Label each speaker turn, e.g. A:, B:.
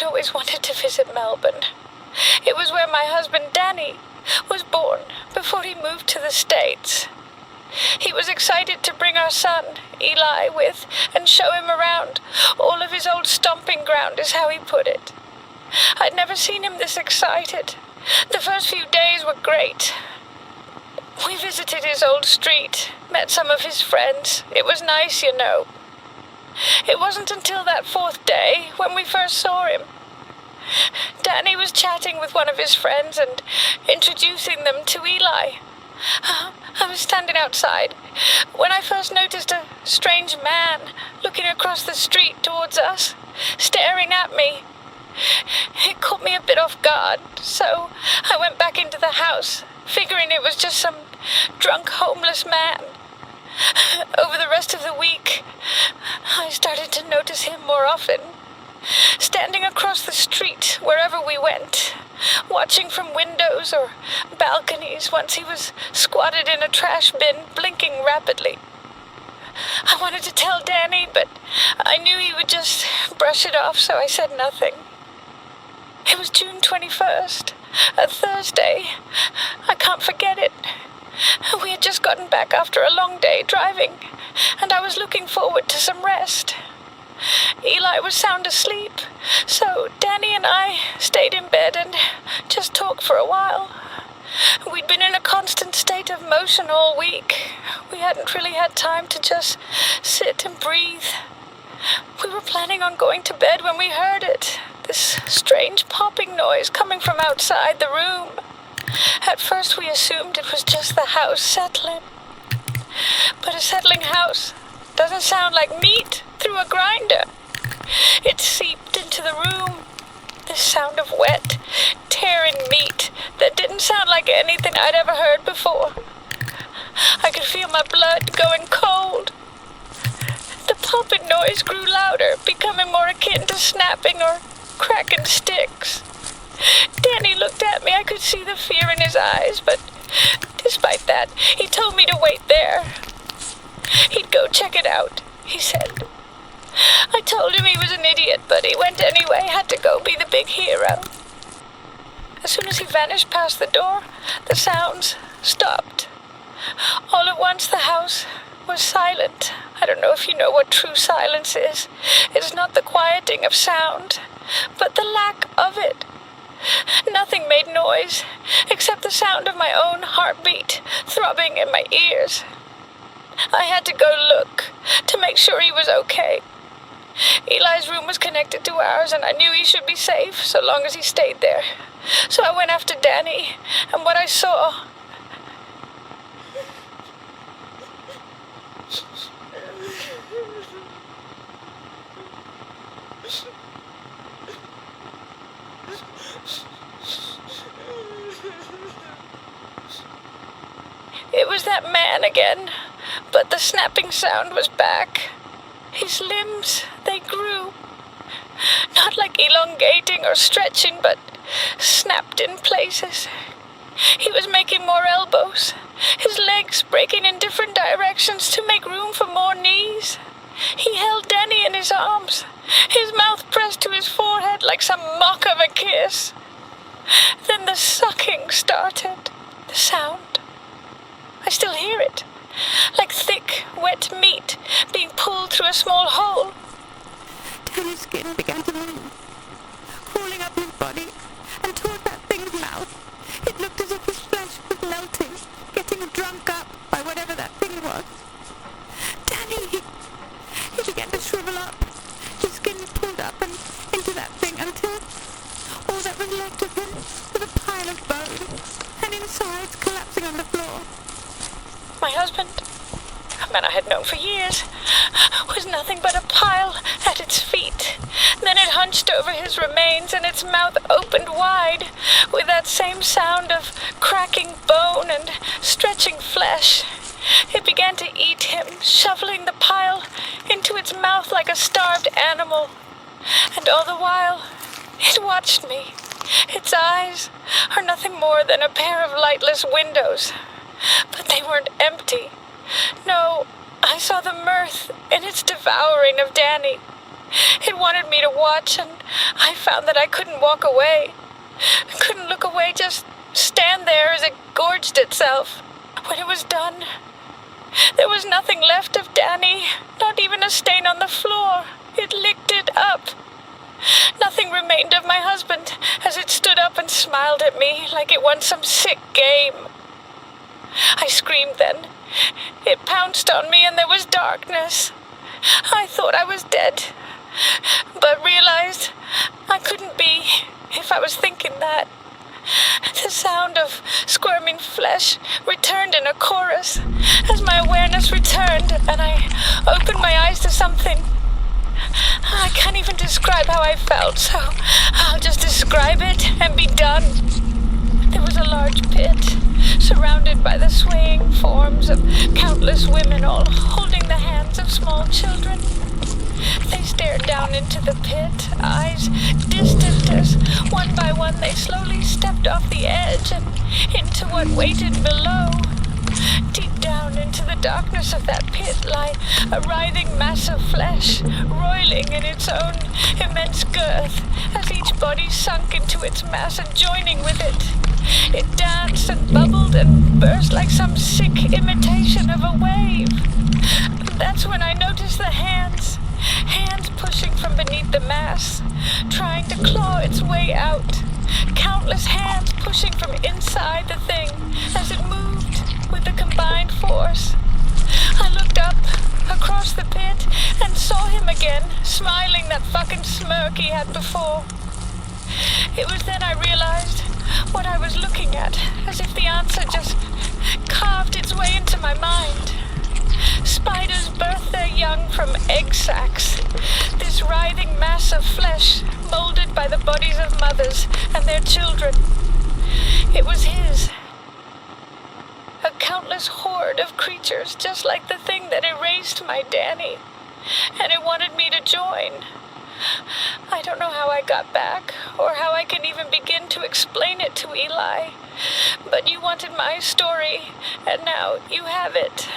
A: I'd always wanted to visit Melbourne. It was where my husband Danny was born before he moved to the States. He was excited to bring our son, Eli, with and show him around. All of his old stomping ground is how he put it. I'd never seen him this excited. The first few days were great. We visited his old street, met some of his friends. It was nice, you know. It wasn't until that fourth day when we first saw him. Danny was chatting with one of his friends and introducing them to Eli. I was standing outside when I first noticed a strange man looking across the street towards us, staring at me. It caught me a bit off guard, so I went back into the house, figuring it was just some drunk homeless man. Over the rest of the week, I started to notice him more often, standing across the street wherever we went, watching from windows or balconies once he was squatted in a trash bin, blinking rapidly. I wanted to tell Danny, but I knew he would just brush it off, so I said nothing. It was June 21st, a Thursday. I can't forget it. We had just gotten back after a long day driving, and I was looking forward to some rest. Eli was sound asleep, so Danny and I stayed in bed and just talked for a while. We'd been in a constant state of motion all week. We hadn't really had time to just sit and breathe. We were planning on going to bed when we heard it, this strange popping noise coming from outside the room. At first we assumed it was just the house settling. But a settling house doesn't sound like meat through a grinder. It seeped into the room, this sound of wet, tearing meat that didn't sound like anything I'd ever heard before. I could feel my blood going cold. The popping noise grew louder, becoming more akin to snapping or cracking sticks. Danny looked at me. I could see the fear in his eyes, but despite that, he told me to wait there. He'd go check it out, he said. I told him he was an idiot, but he went anyway, had to go be the big hero. As soon as he vanished past the door, the sounds stopped. All at once the house was silent. I don't know if you know what true silence is. It's not the quieting of sound, but the lack of it. Nothing made noise, except the sound of my own heartbeat throbbing in my ears. I had to go look to make sure he was okay. Eli's room was connected to ours, and I knew he should be safe so long as he stayed there. So I went after Danny, and what I saw... It was that man again, but the snapping sound was back. His limbs, they grew. Not like elongating or stretching, but snapped in places. He was making more elbows, his legs breaking in different directions to make room for more knees. He held Danny in his arms, his mouth pressed to his forehead like some mock of a kiss. Then the sucking started, the sound. I still hear it, like thick, wet meat being pulled through a small hole. Danny's skin began to move, crawling up his body and toward that thing's mouth. It looked as if his flesh was melting, getting drunk up by whatever that thing was. Danny, he began to shrivel up, his skin pulled up and into that thing until all that was left of him was a pile of bones, and insides collapsing on the floor. My husband, a man I had known for years, was nothing but a pile at its feet. Then it hunched over his remains, and its mouth opened wide, with that same sound of cracking bone and stretching flesh. It began to eat him, shoveling the pile into its mouth like a starved animal. And all the while, it watched me. Its eyes are nothing more than a pair of lightless windows. But they weren't empty. No, I saw the mirth in its devouring of Danny. It wanted me to watch, and I found that I couldn't walk away. I couldn't look away, just stand there as it gorged itself. When it was done, there was nothing left of Danny, not even a stain on the floor. It licked it up. Nothing remained of my husband as it stood up and smiled at me like it won some sick game. I screamed then. It pounced on me and there was darkness. I thought I was dead, but realized I couldn't be if I was thinking that. The sound of squirming flesh returned in a chorus as my awareness returned and I opened my eyes to something. I can't even describe how I felt, so I'll just describe it and be done. There was a large pit, surrounded by the swaying forms of countless women, all holding the hands of small children. They stared down into the pit, eyes distant as one by one they slowly stepped off the edge and into what waited below. Deep down into the darkness of that pit lay a writhing mass of flesh, roiling in its own immense girth as each body sunk into its mass and joining with it. It danced and bubbled and burst like some sick imitation of a wave. That's when I noticed the hands pushing from beneath the mass, trying to claw its way out. Countless hands pushing from inside the thing as it moved with a combined force. I looked up across the pit and saw him again, smiling that fucking smirk he had before. It was then I realized what I was looking at, as if the answer just carved its way into my mind. Spiders birth their young from egg sacs. This writhing mass of flesh, molded by the bodies of mothers and their children. It was his. A countless horde of creatures, just like the thing that erased my Danny. And it wanted me to join. I don't know how I got back, or how I can even begin to explain it to Eli. But you wanted my story, and now you have it.